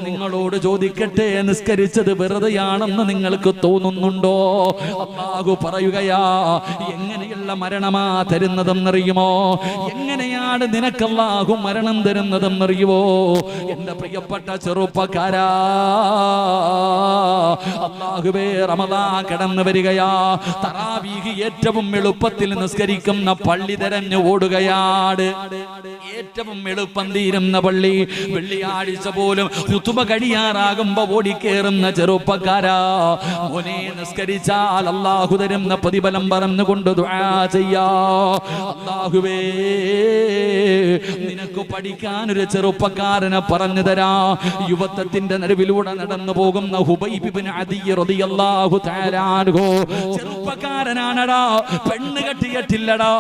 നിങ്ങളോട് ചോദിക്കട്ടെ, നിസ്കരിച്ചത് വെറുതെയാണെന്ന് നിങ്ങൾക്ക് തോന്നുന്നുണ്ടോ? അല്ലാഹു പറയുകയാ, എങ്ങനെയുള്ള മരണമാ തരുന്നതെന്നറിയുമോ? എങ്ങനെയാണ് നിനക്ക് അല്ലാഹു മരണം തരുന്നതെന്നറിയുമോ? എന്റെ പ്രിയപ്പെട്ട ചെറുപ്പക്കാരാ, അല്ലാഹുവേ, റമദാൻ കടന്നു വരികയാ. തറാവീഹ് ഏറ്റവും എളുപ്പത്തിൽ നിസ്കരിക്കുന്ന പള്ളി തെരഞ്ഞു ഓടുകയാണ്. ഏറ്റവും എളുപ്പം തീരുന്ന പള്ളി. വെള്ളിയാഴ്ച പോലും ഖുതുബ കഴിയാറാകുമ്പോ ഓടിക്കേറുന്ന ചെറുപ്പക്കാരാ, മോനെ, നിസ്കരിച്ചാൽ അല്ലാഹു തരുന്ന പ്രതിഫലം പറഞ്ഞുകൊണ്ട് ദുആ ചെയ്യാ. അല്ലാഹുവേ, നിനക്ക് പഠിക്കാൻ ഒരു ചെറുപ്പക്കാരനെ പറഞ്ഞു തരാ. യുവത്വത്തിന്റെ നടുവിലൂടെ നടന്നു പോകുന്ന ഹുബൈബ് ഇബ്നു അദി റളിയല്ലാഹു തആല അൻഹു ചെറുപ്പക്കാരനാണടാ, പെണ്ണ് കെട്ടിയിട്ടില്ലടാ,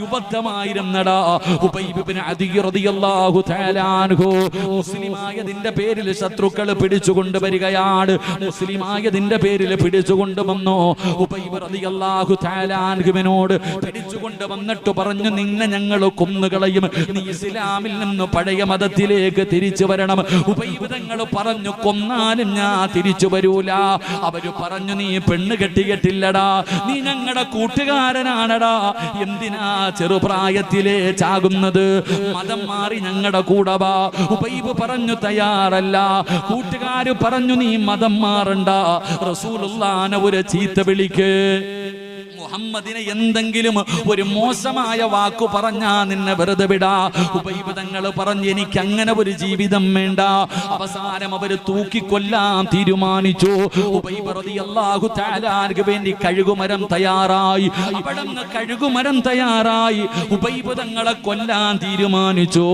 യുവത്വമായിരുന്നടാ. ഹുബൈബ് ഇബ്നു അദി റളിയല്ലാഹു തആല അൻഹു മുസ്ലിമായതിന്റെ പേരിൽ ശത്രുക്കൾ പിടിച്ചുകൊണ്ട് വരികയാണ്. മുസ്ലിമായതിന്റെ പേരിൽ പിടിച്ചുകൊണ്ട് വന്നു. ഹുബൈബ് റളിയല്ലാഹു തആല അൻഹുവിനോട് പിടിച്ചുകൊണ്ട് വന്നിട്ട് പറഞ്ഞു, നിന്നെ ഞങ്ങൾ കൊന്നുകളയും, നീ ഇസ്ലാമിൽ നിന്ന് പഴയ മതത്തിലേക്ക് തിരിച്ചു വരണം. ഹുബൈബ് തങ്ങൾ പറഞ്ഞു, കൊന്നാലും ഞാൻ തിരിച്ചു വരൂല. അവര് പറഞ്ഞു, നീ പെണ്ണ് കെട്ടിയിട്ടില്ലടാ, നീ ഞങ്ങളുടെ കൂട്ടുകാരനാണടാ, എന്തിനാ ചെറുപ്രായത്തിലേ ചാകുന്നത്? മതം മാറി ഞങ്ങളുടെ കൂടെ വാ. ഹുബൈബ് പറഞ്ഞു, തയ്യാറല്ല. കൂട്ടുകാര് പറഞ്ഞു, നീ മതം മാറണ്ട, റസൂലുള്ളാഹിനെ ഒരു ചീത്ത വിളിക്ക്, മുഹമ്മദിനെ എന്തെങ്കിലും ഒരു മോശമായ വാക്കു പറഞ്ഞാ നിന്നെ വെറുതെ വിടാ. ഹുബൈബ് തങ്ങൾ പറഞ്ഞു, എനിക്ക് അങ്ങനെ ഒരു ജീവിതം വേണ്ട. അവസാനം അവര് തൂക്കിക്കൊല്ലാൻ തീരുമാനിച്ചു. ഹുബൈബ് റളിയല്ലാഹു തആല അൻഹു വേണ്ടി കഴുകുമരം തയ്യാറായി. അവിടുന്ന് കഴുകുമരം തയ്യാറായി. ഹുബൈബ് തങ്ങളെ കൊല്ലാൻ തീരുമാനിച്ചു.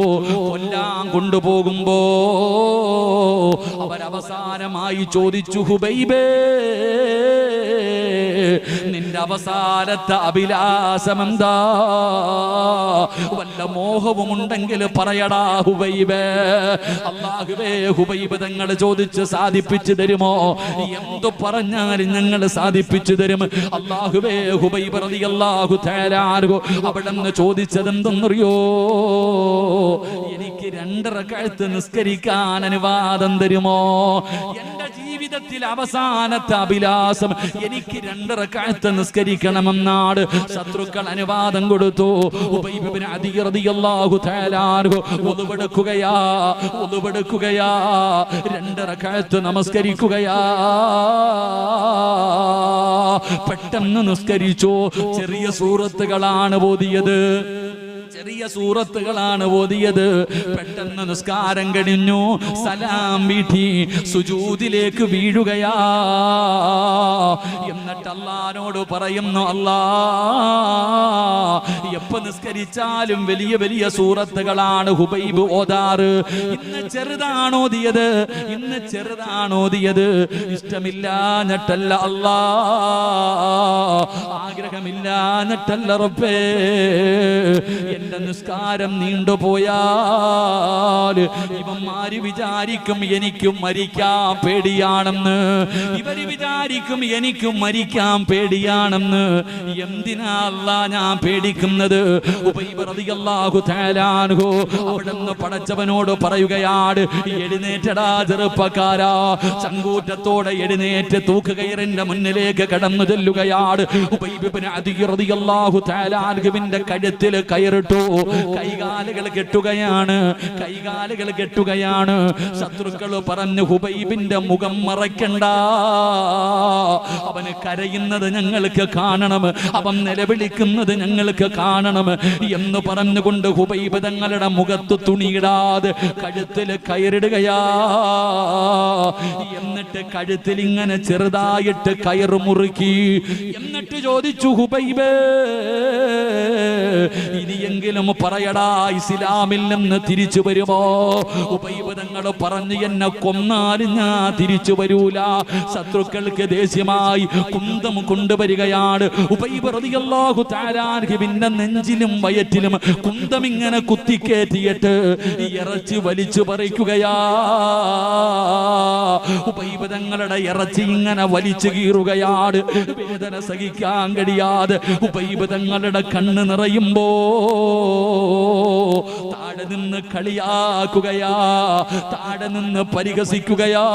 കൊല്ലാൻ കൊണ്ടുപോകുമ്പോ അവരവസാനമായി ചോദിച്ചു, ഹുബൈബേ, നിന്റെ അവസാനത്തെ അഭിലാഷമെന്താ? വല്ല മോഹവുമുണ്ടെങ്കിൽ പറയടാ ഹുബൈബേ. അല്ലാഹുവേ, ഹുബൈബ് തങ്ങൾ ചോദിച്ച് സാധിപ്പിച്ചു തരുമോ? എന്തു പറഞ്ഞാലും ഞങ്ങൾ സാധിപ്പിച്ചു തരും. അല്ലാഹുവേ, ഹുബൈബ് റളിയല്ലാഹു തആല അൻഹു അവിടുന്ന് ചോദിച്ചത് എന്തെന്നറിയോ? എനിക്ക് 2 റക്അത്ത് നിസ്കരിക്കാൻ അനുവാദം തരുമോ? എന്റെ ജീവിതത്തിൽ അവസാനത്തെ അഭിലാഷം എനിക്ക് 2 റക്അത്ത് നിസ്കരിക്കണമെന്നാണ്. ശത്രുക്കൾ അനുവാദം കൊടുത്തു. ഹുബൈബ് ഇബ്നു അദി റളിയല്ലാഹു തആല അൻഹു ഉളുവെടുക്കുകയാ 2 റക്അത്ത് നമസ്കരിക്കുകയാ. പെട്ടെന്ന് നിസ്കരിച്ചു. ചെറിയ സൂറത്തുകളാണ് ഓതിയത്. പെട്ടെന്ന് നിസ്കാരം കഴിഞ്ഞു. സലാം വീട്ടി സുജൂദിലേക്ക് വീഴുകയാ. എന്നിട്ട് അല്ലാഹുവോട് പറയുന്നു, അല്ലാ, എപ്പോ നിസ്കരിച്ചാലും വലിയ വലിയ സൂറത്തുകളാണ് ഹുബൈബ് ഓതാറ്. ഇന്ന് ചെറുതാണോദിയത്. ഇഷ്ടമില്ലാഞ്ഞിട്ടല്ല അല്ലാ, ആഗ്രഹമില്ലാഞ്ഞിട്ടല്ല റബ്ബേ. എന്റെ നിസ്കാരം നീണ്ടുപോയാൽ ഇവന്മാര് വിചാരിക്കും എനിക്ക് മരിക്കാൻ പേടിയാണെന്ന്. ഇവര് വിചാരിക്കും എനിക്ക് മരിക്കാൻ പേടിയാണെന്ന്. എന്തിനാ അല്ലാ ഞാൻ പേടിക്കുന്നത്? ഹുബൈബ് റളിയല്ലാഹു തആല അൻഹു അവിടുന്ന് പടച്ചവനോട് പറയുകയാണ്, എഴുന്നേറ്റടാ ചെറുപ്പക്കാരാ. ചങ്കൂറ്റത്തോടെ എഴുന്നേറ്റ് തൂക്കുകയറിന്റെ മുന്നിലേക്ക് കടന്നു ചെല്ലുകയാണ്. ഹുബൈബ് ഇബ്നു അദി റളിയല്ലാഹു തആല അൻഹുവിന്റെ കഴുത്തിൽ കയറിട്ടു. കൈകാലുകൾ കെട്ടുകയാണ്. ശത്രുക്കൾ പറഞ്ഞു, ഹുബൈബിന്റെ മുഖം മറയ്ക്കണ്ട, അവന് കരയുന്നത് ഞങ്ങൾക്ക് കാണണം, അവൻ നിലവിളിക്കുന്നത് ഞങ്ങൾക്ക് കാണണം എന്ന് പറഞ്ഞുകൊണ്ട് ഹുബൈബ് തങ്ങളുടെ മുഖത്ത് തുണിയിടാതെ കഴുത്തിൽ കയറിടുകയാ. എന്നിട്ട് കഴുത്തിൽ ഇങ്ങനെ ചെറുതായിട്ട് കയറ് മുറുക്കി. എന്നിട്ട് ചോദിച്ചു, ഹുബൈബേ, ഇനിയെങ്കിലും പറയടാ, ഇസ്ലാമിൽ നിന്ന് തിരിച്ചു വരുമോ? ഹുബൈബ് തങ്ങൾ പറഞ്ഞു, എന്നെ കൊന്നാലും ഞാൻ തിരിച്ചു വരൂല. ശത്രുക്കൾക്ക് ദേഷ്യമായി കുന്തം കൊണ്ടുവരികയാണ്. ഹുബൈബ് റളിയല്ലാഹു തആല അൻഹുവിന്റെ നെഞ്ചിലും വയറ്റിലും കുന്തം ഇങ്ങനെ കുത്തിക്കേറ്റിയിട്ട് ഇറച്ചി വലിച്ചു പറിക്കുകയാ. ഹുബൈബ് തങ്ങളുടെ ഇറച്ചി ഇങ്ങനെ വലിച്ചു കീറുകയാണ്. വേദന സഹിക്കാൻ കഴിയാതെ ഹുബൈബ് തങ്ങളുടെ കണ്ണ് നിറയുമ്പോ താഴെ നിന്ന് കളിയാക്കുകയാ, താഴെ നിന്ന് പരിഹസിക്കുകയാ.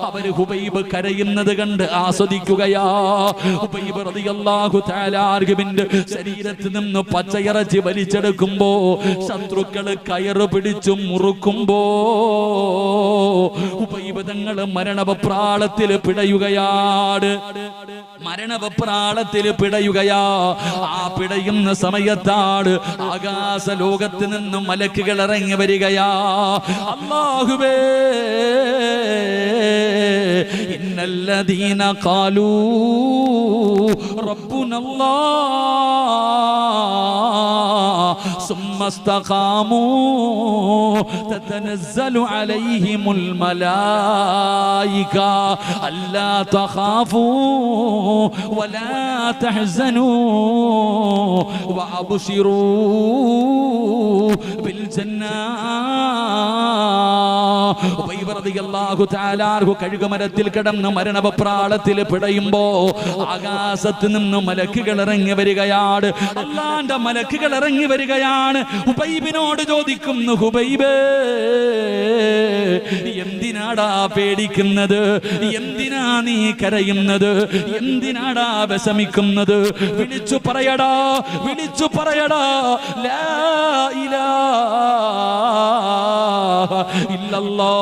അവര് ഹുബൈബ് കരയുന്നത് കണ്ട് ആസ്വദിക്കുകയാ. ഹുബൈബ് റളിയല്ലാഹു തആല അൻഹുവിന്റെ ശരീരത്തിൽ നിന്ന് പച്ചയിറച്ചി വലിച്ചെടുക്കുമ്പോ ശത്രുക്കള് കയറ് പിടിച്ചു മുറുക്കുമ്പോ ഹുബൈബ് തങ്ങൾ മരണവെപ്രാളത്തിൽ പിടയുകയാണ്. മരണവെപ്രാളത്തിൽ പിടയുകയാ. ആ പിടയുന്ന സമയത്താണ് ആകാശ ലോകത്ത് നിന്നും മലക്കുകൾ ഇറങ്ങി വരികയാ. അല്ലാഹുവേ, ഇന്നല്ലദീന ഖാലൂ റബ്ബുനല്ലാഹ് സുമ്മ ഇസ്തഖാമൂ തതനസ്സലു അലൈഹിമുൽ മലായിക അല്ലാ തഖാഫൂ വലാ തഹ്സനൂ വഅബ്ശിറൂ ബിൽ ജന്നാ. ഹുബൈബ് റളിയല്ലാഹു തആല അൻഹു കഴുകുമരത്തിൽ കിടന്ന് മരണവെപ്രാളത്തിൽ പിടയുമ്പോ ആകാശത്ത് നിന്ന് മലക്കുകൾ ഇറങ്ങി വരികയാണ്. അല്ലാഹുവിന്റെ മലക്കുകൾ ഇറങ്ങി വരികയാണ്. ഹുബൈബിനോട് ചോദിക്കുന്നു, ഹുബൈബേ, എന്തിനാടാ പേടിക്കുന്നത്? എന്തിനാ നീ കരയുന്നത്? എന്തിനാടാ വിഷമിക്കുന്നത്? വിളിച്ചു പറയടാ, വിളിച്ചു പറയടാ. ലാ ഇലാഹ ഇല്ലല്ലാഹ്.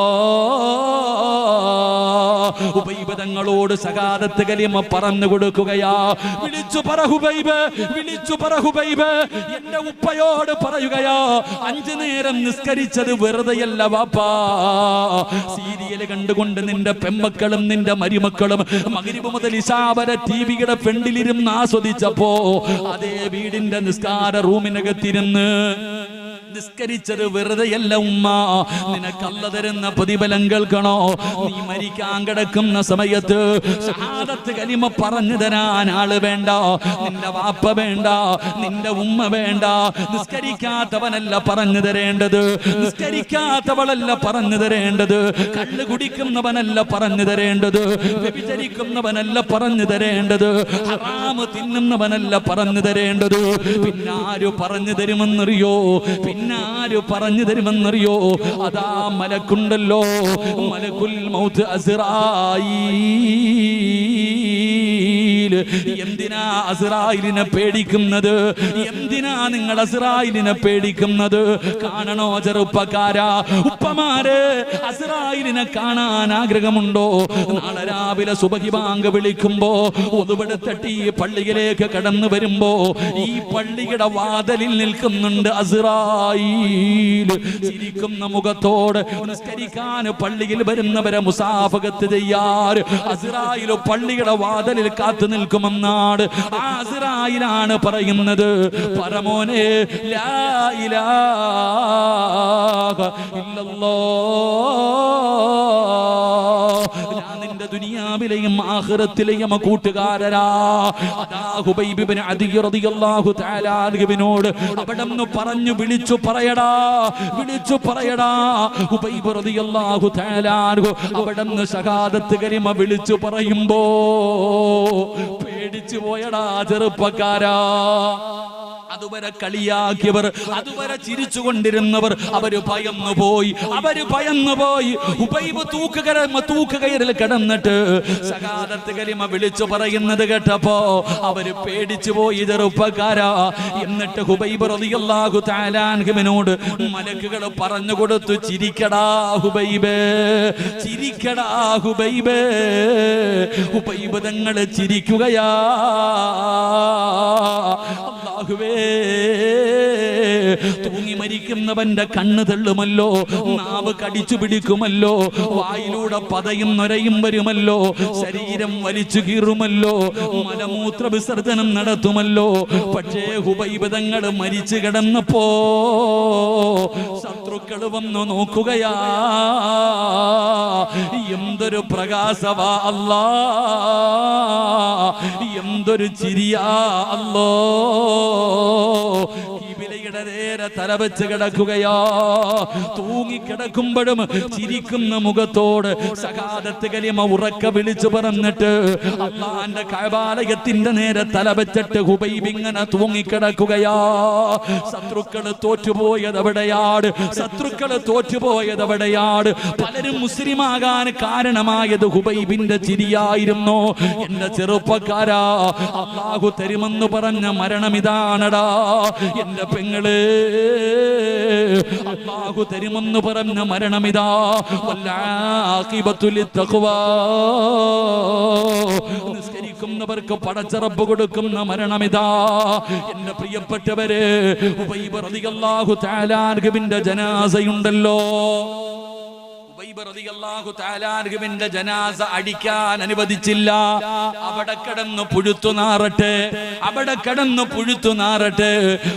ഹുബൈബ് തങ്ങളോട് സകാദത്ത് കലിമ പറഞ്ഞു കൊടുക്കുകയാ. വിളിച്ചു പറ ഹുബൈബ്, വിളിച്ചു പറ ഹുബൈബ്. എന്റെ ഉപ്പയോട് പറയുകയാ, 5 നേരം നിസ്കരിച്ചത് വെറുതെയല്ല വാപ്പാ. സീരിയൽ കണ്ടുകൊണ്ട് നിന്റെ പെമ്മക്കളും നിന്റെ മരുമക്കളും മഗ്രിബ് മുതൽ ഇശാ വരെ ടിവിയുടെ ഫ്രണ്ടിലിരുന്ന് ആസ്വദിച്ചപ്പോ അതേ വീടിന്റെ നിസ്കാര റൂമിനകത്തിരുന്ന് നിസ്കരിച്ചത് വെറുതെയല്ല ഉമ്മ. നിനക്കല്ല തരുന്ന പ്രതിഫലം കേൾക്കണോ? നീ മരിക്കാൻ കിടക്കുന്ന സമയത്ത് ഷഹാദത്ത് കലിമ പറഞ്ഞു തരാൻ ആള് വേണ്ട, നിന്റെ വാപ്പ വേണ്ട, നിന്റെ ഉമ്മ വേണ്ട. നിസ്കരിക്കാത്തവനല്ല പറഞ്ഞു തരേണ്ടത്, നിസ്കരിക്കാത്തവളല്ല പറഞ്ഞു തരേണ്ടത്, കള്ള് കുടിക്കുന്നവനല്ല പറഞ്ഞു തരേണ്ടത്, വ്യഭിചരിക്കുന്നവനല്ല പറഞ്ഞു തരേണ്ടത്, ഹറാമ് തിന്നുന്നവനല്ല പറഞ്ഞു തരേണ്ടത്. പിന്നാര് പറഞ്ഞു തരുമെന്നറിയോ? പിന്നാര് പറഞ്ഞു തരുമെന്നറിയോ? അതാ മലക്കുണ്ടല്ലോ, മലക്കുൽ മൗത്ത് അസ്റായീൽ. എന്തിനാ അസ്റായിലിനെ പേടിക്കുന്നത്? എന്തിനാ നിങ്ങൾ അസ്റായിലിനെ പേടിക്കുന്നത്? കാണണോ ചെറുപ്പക്കാരാ, ഉപ്പമാരെ, അസ്റായിലിനെ കാണാൻ ആഗ്രഹമുണ്ടോ? നാളെ രാവിലെ സുബഹി ബാങ്ക് വിളിക്കുമ്പോ ഒതുപെടുത്തട്ടി പള്ളിയിലേക്ക് കടന്നു വരുമ്പോ ഈ പള്ളിയുടെ വാതിലിൽ നിൽക്കുന്നുണ്ട് അസ്റായീൽ. ചിരിക്കുന്ന മുഖത്തോട് നിസ്കരിക്കാൻ പള്ളിയിൽ വരുന്നവരെ മുസാഫകത്ത് ചെയ്യാറ് അസ്റായീൽ പള്ളിയുടെ വാതിലിൽ കാത്തു നിൽക്കുമെന്നാണ്. ആ അസ്റായീലാണ് പറയുന്നത്, പരമോനെ, ലാ ഇലാഹ ഇല്ലല്ലാഹ്. ഞാൻ നിന്റെ ദുനിയാവിലെയും ആഖിറത്തിലെയും കൂട്ടുകാരനാ. അതാ ഹുബൈബ് ഇബ്നു അദി റളിയല്ലാഹു തആല അൻഹുവിനോട് അവിടെന്ന് പറഞ്ഞു വിളിച്ചു പറയടാ, വിളിച്ചു പറയടാ. ഹുബൈബ് റളിയല്ലാഹു തആല അൻഹു അവിടെന്ന് ഷഹാദത്ത് കലിമ വിളിച്ചു പറയുമ്പോ പേടിച്ചു പോയടാ ചെറുപ്പക്കാരാ. അതുവരെ കളിയാക്കിയവർ, അതുവരെ ചിരിച്ചുകൊണ്ടിരുന്നവർ, അവര് ഭയന്നു പോയി, അവര് ഭയന്നു പോയി. ഹുബൈബ് തൂക്കുകയറിൽ കിടന്നിട്ട് ഷഹാദത്ത് കലിമ വിളിച്ചു പറയുന്നത് കേട്ടപ്പോ അവര് പേടിച്ചു പോയി ചെറുപ്പക്കാരാ. എന്നിട്ട് ഹുബൈബ് റളിയല്ലാഹു തആല അൻഹുവിനോട് മലക്കുകൾ പറഞ്ഞു കൊടുത്തു, ചിരിക്കടാ ഹുബൈബേ, ചിരിക്കടാ ഹുബൈബേ. ഹുബൈബ് തങ്ങൾ ചിരിക്കുകയാ. അല്ലാഹുവേ, തൂങ്ങി മരിക്കുന്നവന്റെ കണ്ണ് തള്ളുമല്ലോ, നാവ് കടിച്ചു പിടിക്കുമല്ലോ, വായിലൂടെ പതയും നൊരയും വരുമല്ലോ, ശരീരം വലിച്ചു കീറുമല്ലോ, മലമൂത്ര വിസർജനം നടത്തുമല്ലോ. പക്ഷേ ഹുബൈബ് തങ്ങൾ മരിച്ചു കിടന്നപ്പോ ശത്രുക്കൾ വന്നു നോക്കുകയാ. എന്തൊരു പ്രകാശവാ അല്ലാ, എന്തൊരു ചിരിയാ അല്ലോ. രോഗിയുടെ നേരെ തലവെച്ച് കിടക്കുകയാ. തൂങ്ങിക്കിടക്കുമ്പോഴും ചിരിക്കുന്ന മുഖത്തോട് സകാദത്ത് കലിമ ഉറക്ക വിളിച്ചു പറഞ്ഞിട്ട് അള്ളാന്റെ കഅബാലയത്തിന്റെ നേരെ തലവെച്ചിട്ട് ഹുബൈബ് ഇങ്ങനെ തൂങ്ങിക്കിടക്കുകയാ. ശത്രുക്കള് തോറ്റുപോയതെവിടെയാണ്? ശത്രുക്കള് തോറ്റുപോയതെവിടെയാണ്? പലരും മുസ്ലിമാകാൻ കാരണമായത് ഹുബൈബിന്റെ ചിരിയായിരുന്നു. എന്റെ ചെറുപ്പക്കാരാ, അല്ലാഹു തരുമെന്ന് പറഞ്ഞ മരണം ഇതാണടാ. എന്റെ പെങ്ങള്, അല്ലാഹു തരുമെന്ന് പറഞ്ഞ മരണമിതാ. വല്ലാഖിബത്തു ലിത്തഖ്വാ, നിസ്കരിക്കുന്നവർക്ക് പടച്ചറപ്പ് കൊടുക്കുന്ന മരണമിതാ. എന്റെ പ്രിയപ്പെട്ടവരെ, ഉബൈബ് റളിയല്ലാഹു തആല അൻഹുവിന്റെ ജനാസയുണ്ടല്ലോ. ഉബൈബ് റളിയല്ലാഹു തആല അൻഹുവിന്റെ ജനാസ അടിക്കാൻ അനുവദിച്ചില്ല. അവിടെ കിടന്ന് പുഴുത്തു നാറട്ടെ, അവിടെ കിടന്ന് പുഴുത്തു നാറട്ടെ.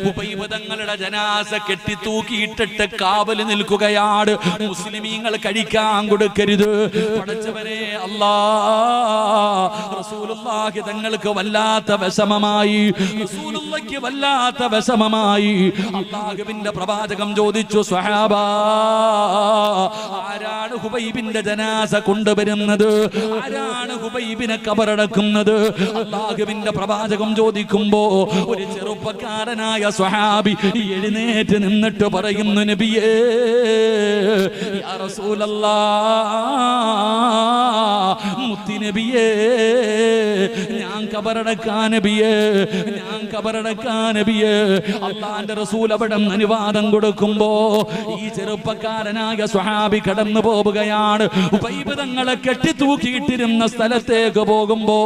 ഉബൈബ് തങ്ങളുടെ ജനാസ കെട്ടി തൂക്കിയിട്ടിട്ട് കാവൽ നിൽക്കുകയാണ്. മുസ്ലിമീങ്ങൾ കഴിക്കാൻ കൊടുക്കരുത്. പടച്ചവനെ അല്ലാഹ്, റസൂലുള്ളാഹി തങ്ങൾക്ക് വല്ലാത്ത വിഷമമായി, റസൂലുള്ളാഹിക്ക് വല്ലാത്ത വിഷമമായി. അല്ലാഹുവിന്റെ പ്രവാചകം ചോദിച്ചു, സ്വഹാബാ, ആരാണ് ഹുബൈബിന്റെ ജനാസ കൊണ്ടുവരുന്നത്? ആരാണ് ഹുബൈബിനെ ഖബറടക്കുന്നത്? അല്ലാഹുവിന്റെ പ്രവാചകം ചോദിക്കുമ്പോ ഒരു ചെറുപ്പക്കാരനായ സ്വഹാബി എഴുന്നേറ്റ് നിന്നിട്ട് പറയുന്നു, നബിയേ, യാ റസൂലല്ലാഹ്, മുത്തി നബിയേ, ഞാൻ ഖബറടക്കാൻ നബിയേ, ഞാൻ ഖബറടക്കാൻ നബിയേ. അല്ലാഹുവിന്റെ റസൂൽ അവിടെ അനുവാദം കൊടുക്കുമ്പോ ഈ ചെറുപ്പക്കാരനായ സ്വഹാബി കടന്നു പോവുകയാണ്. ഉബൈബ് തങ്ങളെ കെട്ടി തൂക്കിയിട്ടിരുന്ന സ്ഥലത്തേക്ക് പോകുമ്പോ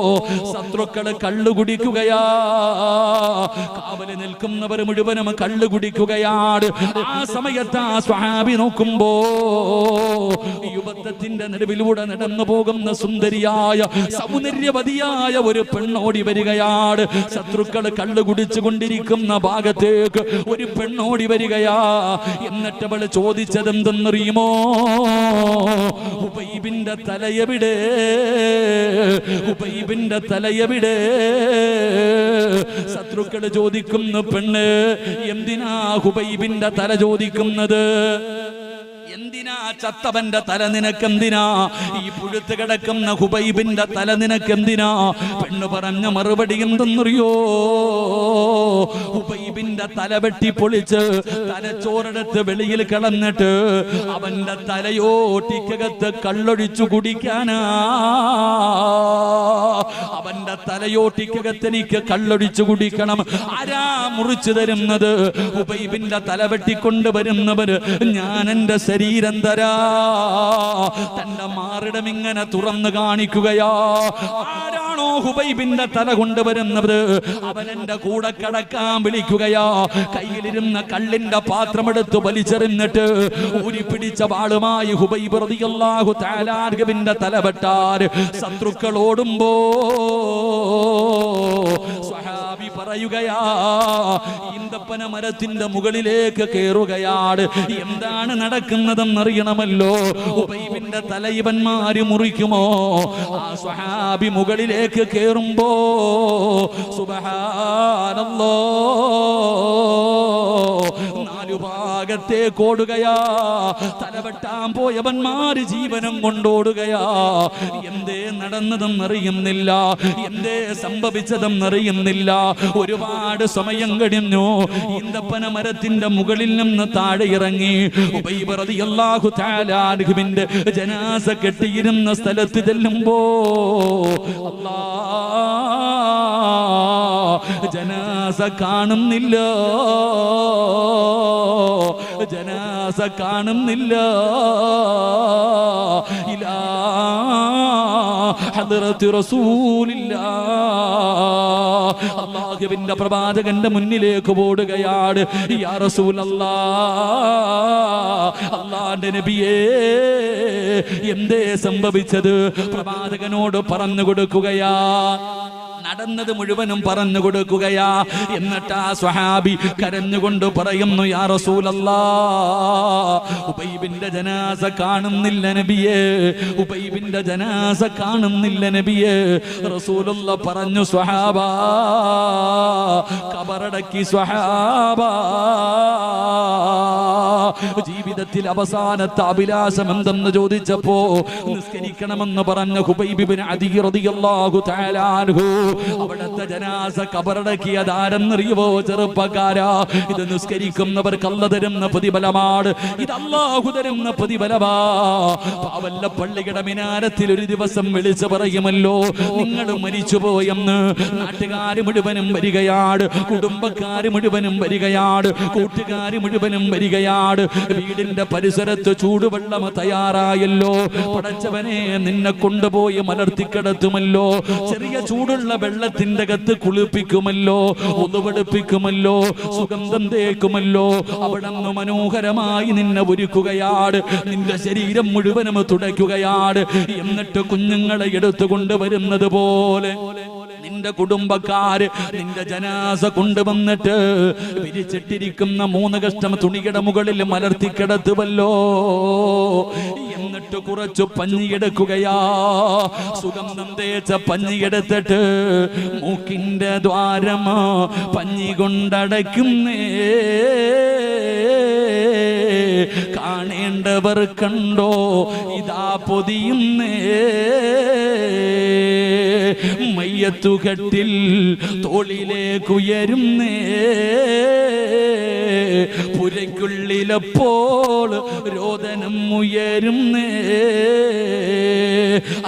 ശത്രുക്കള് കള്ളു കുടിക്കുകയാ. കാവല് നിൽക്കുന്നവർ മുഴുവനും കള്ളു കുടിക്കുകയാണ്. ആ സമയത്ത് ആ സ്വഹാബി നോക്കുമ്പോ യുവത്വത്തിന്റെ നടുവിലൂടെ നടന്നു പോകുന്ന സുന്ദരിയായ സൗന്ദര്യവതിയായ ഒരു പെണ്ണോടി വരികയാണ്. ശത്രുക്കള് കള്ളു കുടിച്ചു കൊണ്ടിരിക്കുന്ന ഭാഗത്തേക്ക് ഒരു പെണ്ണോടി വരികയാ. എന്നിട്ട് അവള് ചോദിച്ചത് എന്തെന്നറിയുമോ? ഹുബൈബിന്റെ തലയെവിടെ? ഹുബൈബിന്റെ തലയെവിടെ? ശത്രുക്കള് ചോദിക്കുന്നു, പെണ്ണ്, എന്തിനാ ഹുബൈബിന്റെ തല ചോദിക്കുന്നത്? എന്തിനാ ചത്തവന്റെ തല നിനക്കെന്തിനാ? ഈ പുഴുത്ത് കിടക്കുന്ന ഹുബൈബിന്റെ തല നിനക്കെന്തിനാ? പെണ്ണ് പറഞ്ഞ മറുപടി എന്തെന്നറിയോ? ഹുബൈബിന്റെ തല വെട്ടി പൊളിച്ച് തലച്ചോറെടുത്ത് വെളിയിൽ കളഞ്ഞിട്ട് അവന്റെ തലയോട്ടിക്കകത്ത് കള്ളൊഴിച്ചു കുടിക്കാനാ. അവന്റെ തലയോട്ടിക്കകത്ത് എനിക്ക് കള്ളൊഴിച്ചു കുടിക്കണം. ആരാ മുറിച്ചു തരുന്നത്? ഹുബൈബിന്റെ തല വെട്ടിക്കൊണ്ടുവരുന്നവര് ഞാൻ എന്റെ ശരീരം തരാ. തന്റെ മാറിടം ഇങ്ങനെ തുറന്നു കാണിക്കുകയാ. ആരാണോ ഹുബൈബിന്റെ തല കൊണ്ടുവരുന്നത് അവൻ എന്റെ കൂടെ കടക്കാൻ വിളിക്കുകയാ. കയ്യിലിരുന്ന കള്ളിന്റെ പാത്രമെടുത്ത് വലിച്ചെറിഞ്ഞിട്ട് ഊരിപ്പിടിച്ച വാളുമായി ഹുബൈബ് റളിയല്ലാഹു തആല അൻഹുവിന്റെ തല വെട്ടാൻ ശത്രുക്കൾ ഓടുമ്പോ സ്വഹാബി പറയുകയാ, ഈന്തപ്പന മരത്തിന്റെ മുകളിലേക്ക് കയറുകയാണ്. എന്താണ് നടക്കുന്നതെന്നറിയണമല്ലോ. ഹുബൈബിന്റെ തല ഇവന്മാര് മുറിക്കുമോ? ആ സ്വഹാബി മുകളിലേക്ക് കയറുമ്പോ സുബ്ഹാനല്ലാഹ്, നാലു ഭാഗത്തേക്ക് ഓടുകയാ. തലവെട്ടാൻ പോയവന്മാര് ജീവനം കൊണ്ടോടുകയാ. എന്തേ നടന്നതെന്നറിയുന്നില്ല, എന്തേ സംഭവിച്ചതെന്നറിയുന്നില്ല. ഒരുപാട് സമയം കഴിഞ്ഞു. ഈന്തപ്പന മരത്തിന്റെ മുകളിൽ നിന്ന് താഴെ ഇറങ്ങി ഉബൈബ് റളിയല്ലാഹു തആല അൻഹുവിന്റെ ജനാസ കെട്ടിയിരുന്ന സ്ഥലത്ത് ചെല്ലുമ്പോ അല്ലാഹ്, ജനാസ കാണുന്നില്ല, ജനാസ കാണുന്നില്ല. ഇലാ ഹദ്റത്തി റസൂലില്ലാഹ്, അല്ലാഹുവിന്റെ പ്രവാചകന്റെ മുന്നിലേക്ക് ഓടുകയാണ്. യാ റസൂലല്ലാഹ്, അല്ലാഹുവിന്റെ നബിയേ, എന്തേ സംഭവിച്ചത്? പ്രവാചകനോട് പറഞ്ഞു കൊടുക്കുകയാ. നടന്നത് മുഴുവനും പറഞ്ഞു കൊടുക്കുകയാ. എന്നിട്ട് ആ സ്വഹാബി കരഞ്ഞുകൊണ്ട് പറയുന്നു, യാ റസൂലല്ലാഹ്, ഉബൈബിന്റെ ജനാസ കാണുന്നില്ല നബിയേ, ഉബൈബിന്റെ ജനാസ കാണുന്നില്ല നബിയേ. റസൂലുള്ളാഹ് പറഞ്ഞു, സ്വഹാബാ, കബറടക്കി സ്വഹാബാ. ജീവിതത്തിൽ അവസാനത്തെ അഭിലാഷം എന്തെന്ന് ചോദിച്ചപ്പോ നിസ്കരിക്കണമെന്ന് പറഞ്ഞ ഹുബൈബ് ഇബ്നു അദി റളിയല്ലാഹു തആല അൻഹു അവിടുത്തെ ജനാസ കബറടക്കിയത് ആരെന്നറിയുവോ ചെറുപ്പക്കാരാ? ഇത് നിസ്കരിക്കുന്നവർക്ക് അല്ലാഹു തരുന്ന പ്രതിഫലമാണ്, ഇത് അല്ലാഹു തരുന്ന പ്രതിഫലമാ. പാവല്ല പള്ളിയുടെ മിനാരത്തിൽ ഒരു ദിവസം വിളിച്ചു പറയുമല്ലോ, നിങ്ങൾ മരിച്ചുപോയെന്ന്. നാട്ടുകാർ മുഴുവനും വരികയാണ്, കുടുംബക്കാർ മുഴുവനും വരികയാണ്, കൂട്ടുകാർ മുഴുവനും വരികയാണ്. വീടിന്റെ പരിസരത്ത് ചൂടുവെള്ളം തയ്യാറായല്ലോ. പടച്ചവനെ, നിന്നെ കൊണ്ടുപോയി മലർത്തിക്കിടത്തുമല്ലോ, ചെറിയ ചൂടുള്ള വെള്ളത്തിന്റെ അകത്ത് കുളിപ്പിക്കുമല്ലോ, ഒന്നുപെടുപ്പിക്കുമല്ലോ, സുഗന്ധം തേക്കുമല്ലോ. അവിടെ നിന്ന് മനോഹരമായി നിന്നെ ഒരുക്കുകയാണ്, നിന്റെ ശരീരം മുഴുവനും തുടയ്ക്കുകയാണ്. എന്നിട്ട് കുഞ്ഞുങ്ങളെ എടുത്തുകൊണ്ടുവരുന്നത് പോലെ നിന്റെ കുടുംബക്കാര് നിന്റെ ജനാസ കൊണ്ടുവന്നിട്ട് വിരിച്ചിട്ടിരിക്കുന്ന 3 കഷ്ണം തുണിയുടെ മുകളിൽ മലർത്തിക്കിടത്തുമല്ലോ. എന്നിട്ട് കുറച്ചു പഞ്ഞിയെടുക്കുകയാ, സുഗന്ധം തേച്ച പഞ്ഞിയെടുത്തിട്ട് മൂക്കിന്റെ ദ്വാരം പഞ്ഞി കൊണ്ടടയ്ക്കുന്നേ. കാണേണ്ടവർ കണ്ടോ, ഇതാ പൊതിയുന്നേ. മയ്യത്തുകട്ടിൽ തോളിലേക്കുയരുന്നേ. പുരയ്ക്കുള്ളിലപ്പോൾ രോദനം ഉയരുന്നേ.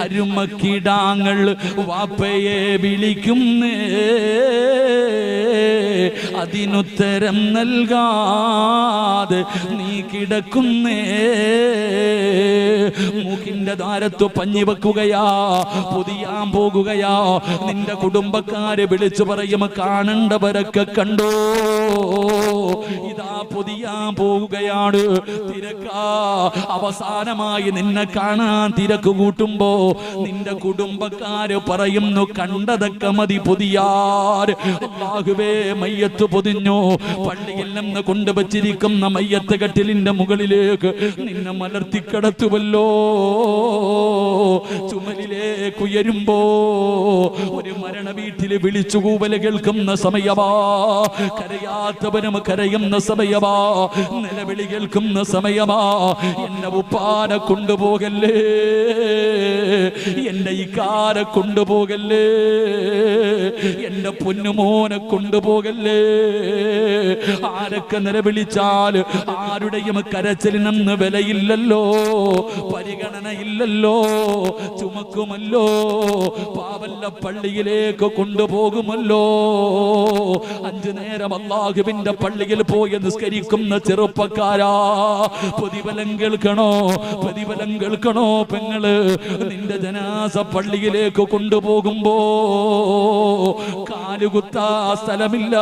അരുമക്കിടാങ്ങൾ വാപ്പയെ വിളിക്കുന്നേ. അതിനുത്തരം നൽകാതെ നീ കിടക്കുന്നേ. മൂക്കിന്റെ ദ്വാരത്ത് പഞ്ഞി വെക്കുകയാ, പൊതിയാൻ പോകുകയാ. നിന്റെ കുടുംബക്കാരെ വിളിച്ചു പറയും, കാണേണ്ടവരൊക്കെ കണ്ടോ, ഇതാ പൊതിയാൻ പോവുകയാണ്. തിരക്കാ. അവസാനമായി നിന്നെ കാണാൻ തിരക്ക് കൂട്ടുമ്പോ നിന്റെ കുടുംബക്കാര് പറയുന്നു, കണ്ടതൊക്കെ മതി പൊതിയാർ. അല്ലാഹുവേ, മയ്യത്ത് പൊതിഞ്ഞു. പള്ളിയിൽ നിന്ന് കൊണ്ടുവച്ചിരിക്കുന്ന മയ്യത്ത് കട്ടിലിന്റെ മുകളിലേക്ക് നിന്നെ മലർത്തിക്കിടത്തുമല്ലോ. ചുമലിലേക്ക് ഉയരുമ്പോ ഒരു മരണ വീട്ടില് വിളിച്ചുകൂവല കേൾക്കുന്ന സമയമാ. കരയാത്തവനും കരയുന്ന സമയമാ. നിലവിളി കേൾക്കുന്ന സമയമാ. എന്നെ ഉപ്പാനെ കൊണ്ടുപോകല്ലേ, എന്റെ ഇക്കാരെ കൊണ്ടുപോകല്ലേ, എന്റെ പൊന്നുമോനെ കൊണ്ടുപോകല്ലേ. ആരൊക്കെ നിലവിളിച്ചാൽ ആരുടെയും കരച്ചിലിനൊന്ന് വിലയില്ലല്ലോ, പരിഗണനയില്ലല്ലോ. ചുമക്കുമല്ലോ, പാവല്ല പള്ളിയിലേക്ക് കൊണ്ടുപോകുമല്ലോ. 5 നേരം അല്ലാഹുവിന്റെ പള്ളിയിൽ പോയി നിസ്കരിക്കുന്ന ചെറുപ്പക്കാരാ, പ്രതിഫലം കേൾക്കണോ, പ്രതിഫലം കേൾക്കണോ പെങ്ങള്. നിന്റെ ജനാസ പള്ളിയിലേക്ക് കൊണ്ടുപോകുമ്പോ കാലുകുത്താ സ്ഥലമില്ല.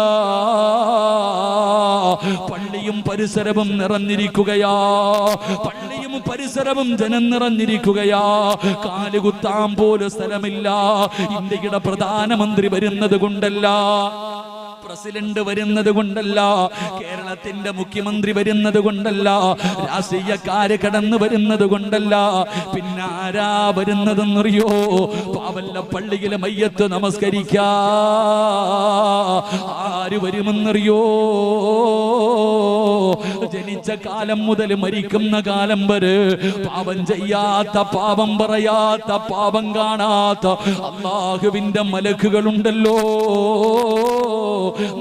പള്ളിയും പരിസരവും നിറഞ്ഞിരിക്കുകയാ, പള്ളിയും പരിസരവും ജനം നിറഞ്ഞിരിക്കുകയാ. കാലുകുത്താൻ പോലും സ്ഥലമില്ല. ഇന്ത്യയുടെ പ്രധാനമന്ത്രി വരുന്നത് കൊണ്ടല്ല, പ്രസിഡന്റ് വരുന്നത് കൊണ്ടല്ല, കേരളത്തിന്റെ മുഖ്യമന്ത്രി വരുന്നത് കൊണ്ടല്ല, രാഷ്ട്രീയക്കാര് കടന്നു വരുന്നത് കൊണ്ടല്ല. പിന്നെ ആരാ വരുന്നതെന്നറിയോ? പാവല്ല പള്ളിയിലെ മയ്യത്ത് നമസ്കരിക്കാ ആര് വരുമെന്നറിയോ? ജനിച്ച കാലം മുതൽ മരിക്കുന്ന കാലം വരെ പാപം ചെയ്യാത്ത, പാപം പറയാത്ത, പാപം കാണാത്ത അല്ലാഹുവിന്റെ മലക്കുകളുണ്ടല്ലോ.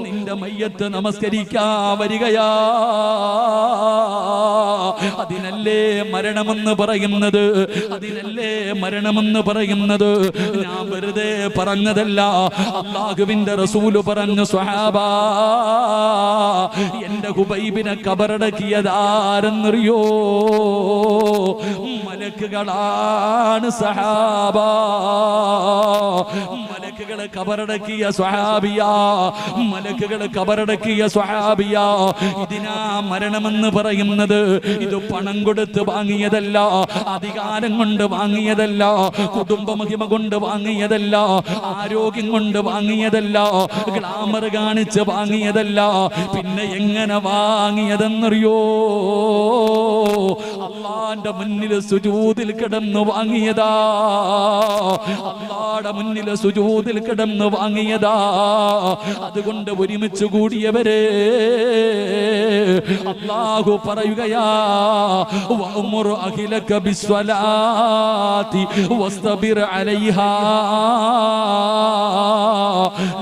നിന്റെ മയ്യത്ത് നമസ്കരിക്കാ വരികയാ. അതിനല്ലേ മരണമെന്ന് പറയുന്നത്, അതിനല്ലേ മരണമെന്ന് പറയുന്നത്. ഞാൻ വെറുതെ പറഞ്ഞതല്ല, അല്ലാഹുവിന്റെ റസൂല് പറഞ്ഞു, സ്വഹാബാ, എന്റെ ഹുബൈബിനെ കബറടക്കിയതാരെന്നറിയോ? മലക്കുകളാണ് സഹാബാ. മലക്കുകൾ മലക്കുകളെ കബറടക്കിയ സ്വഹാബിയാ, മലക്കുകളെ കബറടക്കിയ സ്വഹാബിയാ. ഇതിനാ മരണമെന്ന് പറയുന്നത്. ഇത് പണം കൊടുത്ത് വാങ്ങിയതല്ല, അധികാരം കൊണ്ട് വാങ്ങിയതല്ല, കുടുംബ മഹിമ കൊണ്ട് വാങ്ങിയതല്ല, ആരോഗ്യം കൊണ്ട് വാങ്ങിയതല്ല, ഗ്ലാമർ കാണിച്ച് വാങ്ങിയതല്ല. പിന്നെ എങ്ങനെ വാങ്ങിയതെന്നറിയോ? അള്ളാന്റെ മുന്നിൽ സുജൂദിൽ കിടന്നു വാങ്ങിയതാ. അള്ളാന്റെ മുന്നിൽ സുജൂദിൽ കിടന്നു വാങ്ങിയതാ. അതുകൊണ്ട് ഒരുമിച്ച് കൂടിയവരെ അല്ലാഹു പറയുകയാ, വഅ്മുർ അഹ്ലക ബിസ്സലാത്തി വസ്തബിർ അലൈഹാ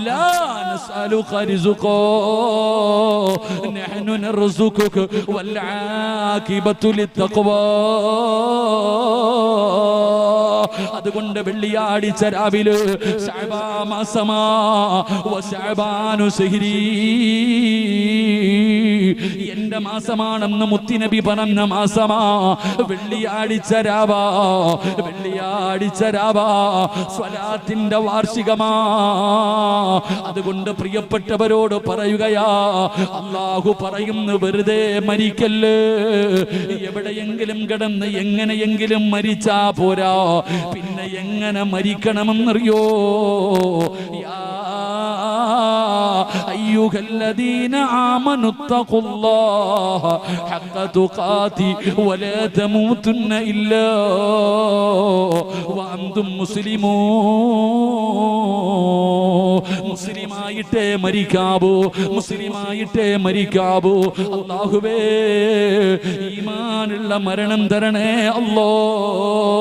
ലാ നസ്അലുക റിസ്ഖാ നഹ്നു നർസുകുക വൽ ആഖിബത്തു ലിത്തഖ്വാ. അതുകൊണ്ട് വെള്ളിയാഴ്ച രാവിലെ ശഅബാൻ മാസമാ, വശഅബാനു ശഹ്രീ, എന്റെ മാസമാണെന്ന് മുത്തുനബി പറഞ്ഞ മാസമാ. വെള്ളിയാഴ്ച രാവാ, വെള്ളിയാഴ്ച രാവാ, സ്വലാത്തിന്റെ വാർഷികമാ. അതുകൊണ്ട് പ്രിയപ്പെട്ടവരോട് പറയുകയാ, അല്ലാഹു പറയുന്നു, വെറുതെ മരിക്കല്ലേ. എവിടെയെങ്കിലും കിടന്ന് എങ്ങനെയെങ്കിലും മരിച്ചാ പോരാ, പിന്നെ എങ്ങനെ മരിക്കണമെന്നറിയോ? അയ്യുഹല്ലദീന ആമനു തഖുല്ലാഹ ഹഖ തുഖാതി വലാ തമൂതുന്ന ഇല്ലാ വഅൻതും മുസ്ലിമൂൻ. മുസ്ലിമായിട്ടേ മരിക്കാവൂ, മുസ്ലിമായിട്ടേ മരിക്കാവൂ. അല്ലാഹുവേ ഈമാനുള്ള മരണം തരണേ അല്ലാഹ്.